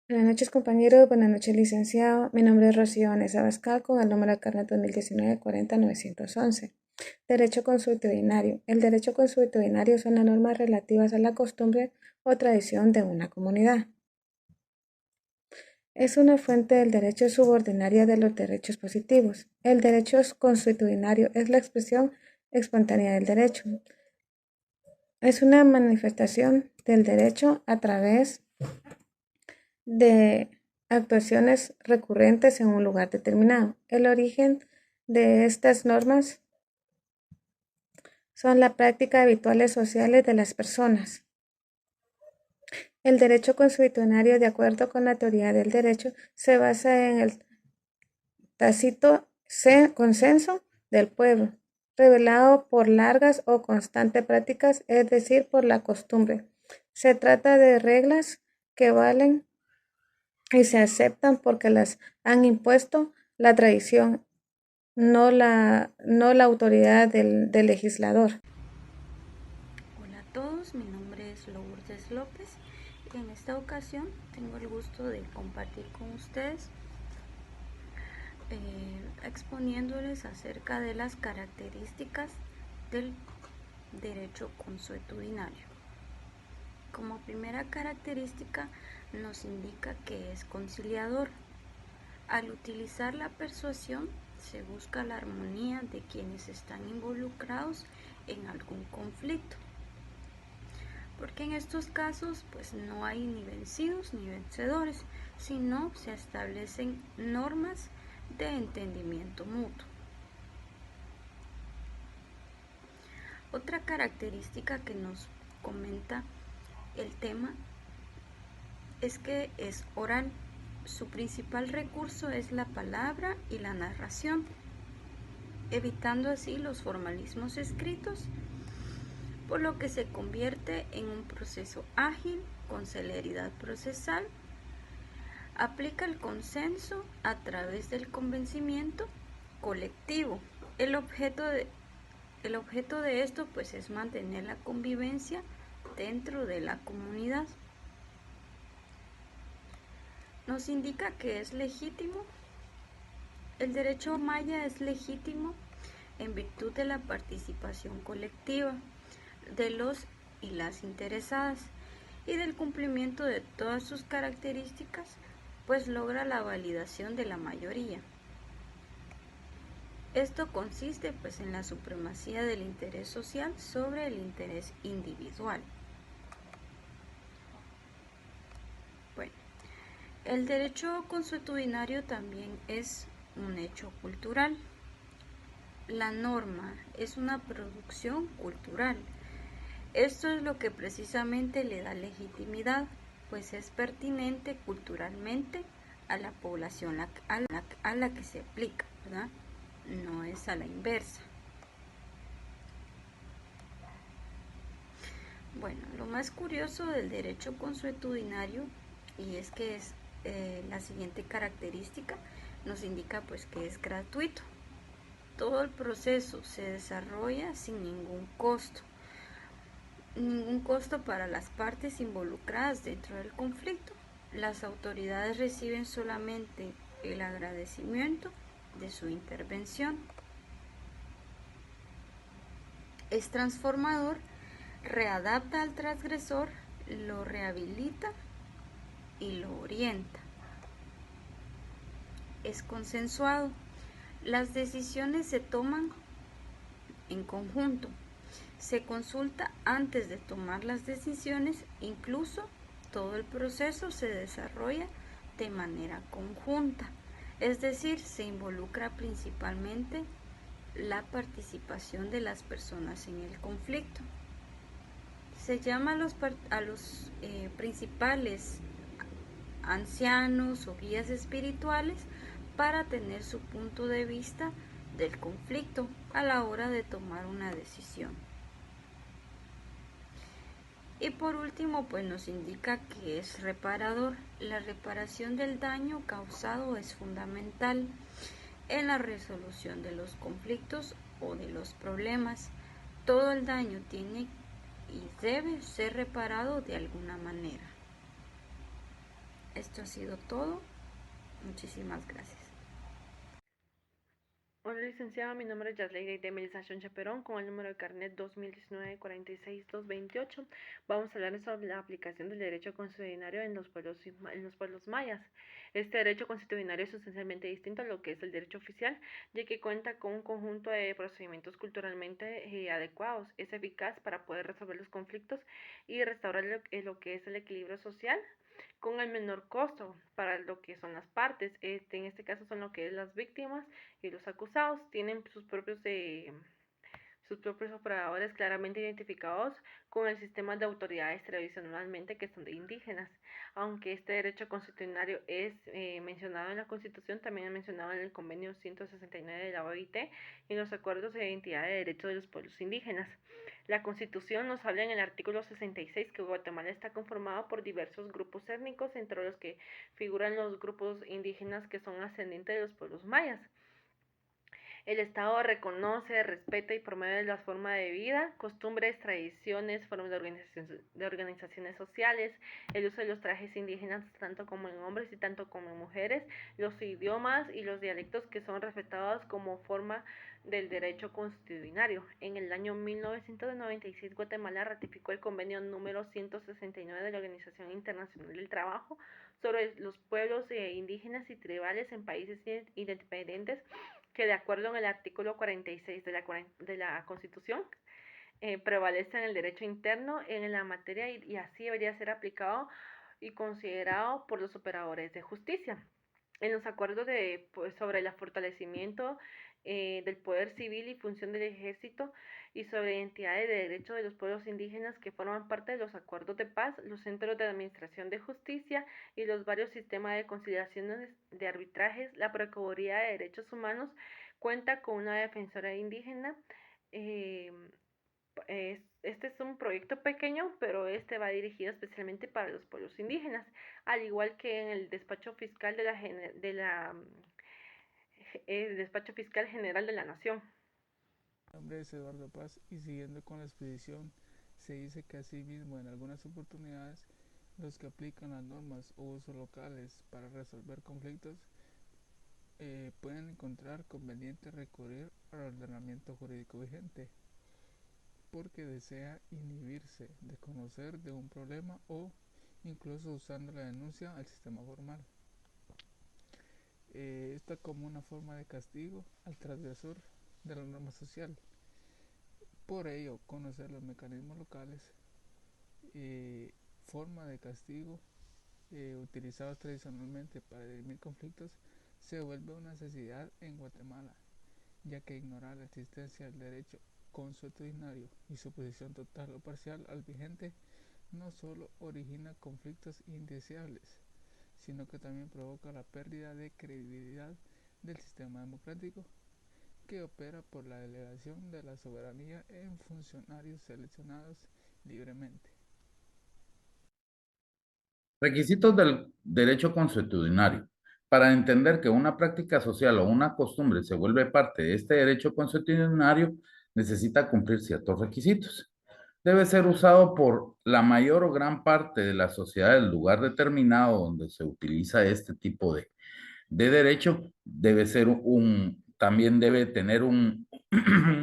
Buenas noches, compañeros. Buenas noches, licenciado. Mi nombre es Rocío Vanessa Abascal con el número de carnet 2019-40-911. Derecho consuetudinario. El derecho consuetudinario son las normas relativas a la costumbre o tradición de una comunidad. Es una fuente del derecho subordinaria de los derechos positivos. El derecho consuetudinario es la expresión espontánea del derecho. Es una manifestación del derecho a través de actuaciones recurrentes en un lugar determinado. El origen de estas normas son la práctica habituales sociales de las personas. El derecho consuetudinario, de acuerdo con la teoría del derecho, se basa en el tácito consenso del pueblo, revelado por largas o constantes prácticas, es decir, por la costumbre. Se trata de reglas que valen y se aceptan porque las han impuesto la tradición, no la autoridad del legislador. Hola a todos, mi nombre es Lourdes López y en esta ocasión tengo el gusto de compartir con ustedes exponiéndoles acerca de las características del derecho consuetudinario. Como primera característica nos indica que es conciliador. Al utilizar la persuasión se busca la armonía de quienes están involucrados en algún conflicto, porque en estos casos pues no hay ni vencidos ni vencedores, sino se establecen normas de entendimiento mutuo. Otra característica que nos comenta el tema es que es oral. Su principal recurso es la palabra y la narración, evitando así los formalismos escritos, por lo que se convierte en un proceso ágil, con celeridad procesal. Aplica el consenso a través del convencimiento colectivo. El objeto de esto pues es mantener la convivencia dentro de la comunidad. Nos indica que es legítimo. El derecho maya es legítimo en virtud de la participación colectiva de los y las interesadas y del cumplimiento de todas sus características, pues logra la validación de la mayoría. Esto consiste pues en la supremacía del interés social sobre el interés individual. Bueno, el derecho consuetudinario también es un hecho cultural. La norma es una producción cultural. Esto es lo que precisamente le da legitimidad, pues es pertinente culturalmente a la población a la que se aplica, ¿verdad? No es a la inversa. Bueno, lo más curioso del derecho consuetudinario, y es que es la siguiente característica, nos indica pues que es gratuito. Todo el proceso se desarrolla sin ningún costo para las partes involucradas dentro del conflicto. Las autoridades reciben solamente el agradecimiento de su intervención. Es transformador, readapta al transgresor, lo rehabilita y lo orienta. Es consensuado. Las decisiones se toman en conjunto. Se consulta antes de tomar las decisiones, incluso todo el proceso se desarrolla de manera conjunta, es decir, se involucra principalmente la participación de las personas en el conflicto. Se llama a los principales ancianos o guías espirituales para tener su punto de vista del conflicto a la hora de tomar una decisión. Y por último, pues nos indica que es reparador. La reparación del daño causado es fundamental en la resolución de los conflictos o de los problemas. Todo el daño tiene y debe ser reparado de alguna manera. Esto ha sido todo. Muchísimas gracias. Hola licenciada, mi nombre es Yasleida de Melissa Chaperón con el número de carnet 2019-46228. Vamos a hablar sobre la aplicación del derecho consuetudinario en los pueblos mayas. Este derecho consuetudinario es sustancialmente distinto a lo que es el derecho oficial, ya que cuenta con un conjunto de procedimientos culturalmente adecuados. Es eficaz para poder resolver los conflictos y restaurar lo que es el equilibrio social con el menor costo para lo que son las partes. En este caso son lo que es las víctimas y los acusados. Tienen sus propios operadores claramente identificados con el sistema de autoridades tradicionalmente que son de indígenas. Aunque este derecho constitucionario es mencionado en la Constitución, también es mencionado en el Convenio 169 de la OIT y en los acuerdos de identidad de derechos de los pueblos indígenas. La Constitución nos habla en el artículo 66 que Guatemala está conformado por diversos grupos étnicos, entre los que figuran los grupos indígenas que son ascendientes de los pueblos mayas. El Estado reconoce, respeta y promueve las formas de vida, costumbres, tradiciones, formas de organizaciones sociales, el uso de los trajes indígenas tanto como en hombres y tanto como en mujeres, los idiomas y los dialectos que son respetados como forma del derecho constitucionario. En el año 1996 Guatemala ratificó el convenio número 169 de la Organización Internacional del Trabajo sobre los pueblos indígenas y tribales en países independientes, que de acuerdo en el artículo 46 de la Constitución prevalece en el derecho interno en la materia y así debería ser aplicado y considerado por los operadores de justicia. En los acuerdos sobre el fortalecimiento del poder civil y función del ejército y sobre identidades de derechos de los pueblos indígenas que forman parte de los acuerdos de paz, los centros de administración de justicia y los varios sistemas de conciliaciones de arbitrajes, la Procuraduría de Derechos Humanos cuenta con una defensora indígena. Eh, este es un proyecto pequeño, pero este va dirigido especialmente para los pueblos indígenas, al igual que en el despacho fiscal el despacho fiscal general de la Nación. Mi nombre es Eduardo Paz y siguiendo con la expedición, se dice que asimismo en algunas oportunidades los que aplican las normas o usos locales para resolver conflictos pueden encontrar conveniente recurrir al ordenamiento jurídico vigente porque desea inhibirse de conocer de un problema o incluso usando la denuncia al sistema formal. Esta como una forma de castigo al transgresor de la norma social. Por ello, conocer los mecanismos locales, forma de castigo utilizados tradicionalmente para dirimir conflictos, se vuelve una necesidad en Guatemala, ya que ignorar la existencia del derecho consuetudinario y su oposición total o parcial al vigente no solo origina conflictos indeseables, sino que también provoca la pérdida de credibilidad del sistema democrático que opera por la delegación de la soberanía en funcionarios seleccionados libremente. Requisitos del derecho consuetudinario. Para entender que una práctica social o una costumbre se vuelve parte de este derecho consuetudinario, necesita cumplir ciertos requisitos. Debe ser usado por la mayor o gran parte de la sociedad del lugar determinado donde se utiliza este tipo de derecho. También debe tener un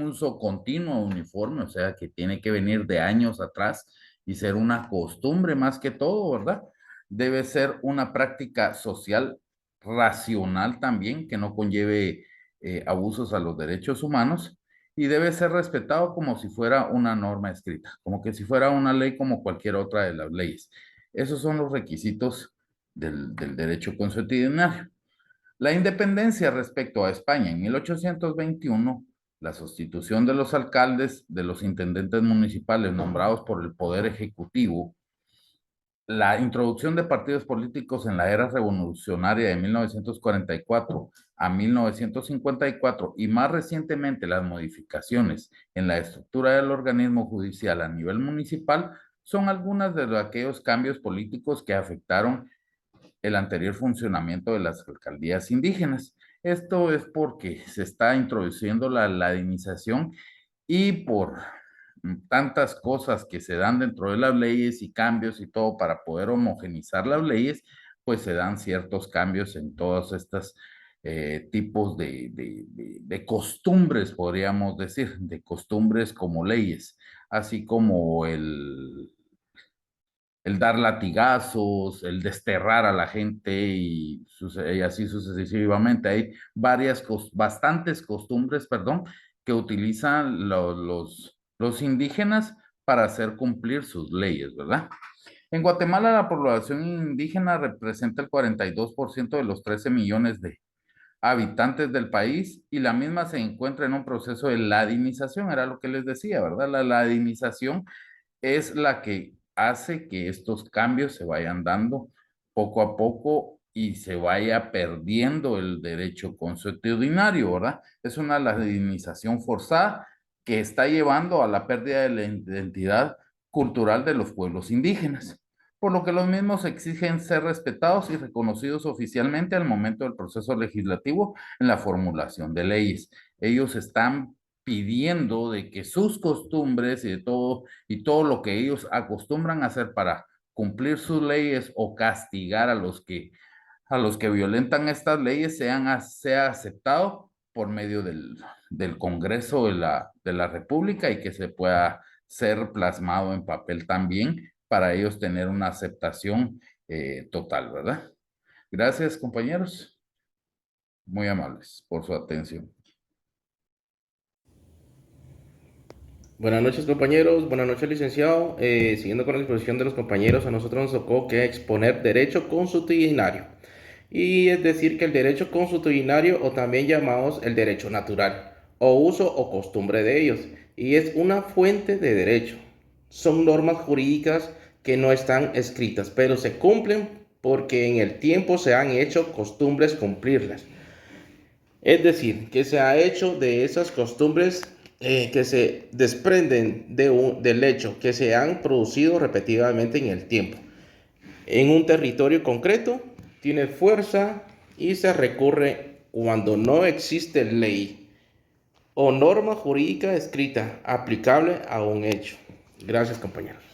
uso continuo, uniforme, o sea, que tiene que venir de años atrás y ser una costumbre más que todo, ¿verdad? Debe ser una práctica social racional también, que no conlleve abusos a los derechos humanos, y debe ser respetado como si fuera una norma escrita, como que si fuera una ley como cualquier otra de las leyes. Esos son los requisitos del derecho consuetudinario. La independencia respecto a España en 1821, la sustitución de los alcaldes, de los intendentes municipales nombrados por el Poder Ejecutivo, la introducción de partidos políticos en la era revolucionaria de 1944 a 1954 y más recientemente las modificaciones en la estructura del organismo judicial a nivel municipal son algunos de aquellos cambios políticos que afectaron el anterior funcionamiento de las alcaldías indígenas. Esto es porque se está introduciendo la ladinización y por tantas cosas que se dan dentro de las leyes y cambios y todo para poder homogenizar las leyes, pues se dan ciertos cambios en todos estos tipos de costumbres, podríamos decir, de costumbres como leyes, así como el dar latigazos, el desterrar a la gente y así sucesivamente. Hay bastantes costumbres, perdón, que utilizan los indígenas para hacer cumplir sus leyes, ¿verdad? En Guatemala la población indígena representa el 42% de los 13 millones de habitantes del país y la misma se encuentra en un proceso de ladinización, era lo que les decía, ¿verdad? La ladinización es la que hace que estos cambios se vayan dando poco a poco y se vaya perdiendo el derecho consuetudinario, ¿verdad? Es una ladinización forzada que está llevando a la pérdida de la identidad cultural de los pueblos indígenas, por lo que los mismos exigen ser respetados y reconocidos oficialmente al momento del proceso legislativo en la formulación de leyes. Ellos están pidiendo de que sus costumbres y todo lo que ellos acostumbran a hacer para cumplir sus leyes o castigar a los que violentan estas leyes sea aceptado por medio del Congreso de la República y que se pueda ser plasmado en papel también para ellos tener una aceptación total, ¿verdad? Gracias, compañeros. Muy amables por su atención. Buenas noches, compañeros. Buenas noches, licenciado. Siguiendo con la exposición de los compañeros, a nosotros nos tocó que exponer derecho consuetudinario. Y es decir, que el derecho consuetudinario, o también llamados el derecho natural, o uso o costumbre de ellos, y es una fuente de derecho. Son normas jurídicas que no están escritas, pero se cumplen porque en el tiempo se han hecho costumbres cumplirlas. Es decir, que se ha hecho de esas costumbres que se desprenden del hecho que se han producido repetidamente en el tiempo. En un territorio concreto tiene fuerza y se recurre cuando no existe ley o norma jurídica escrita aplicable a un hecho. Gracias, compañeros.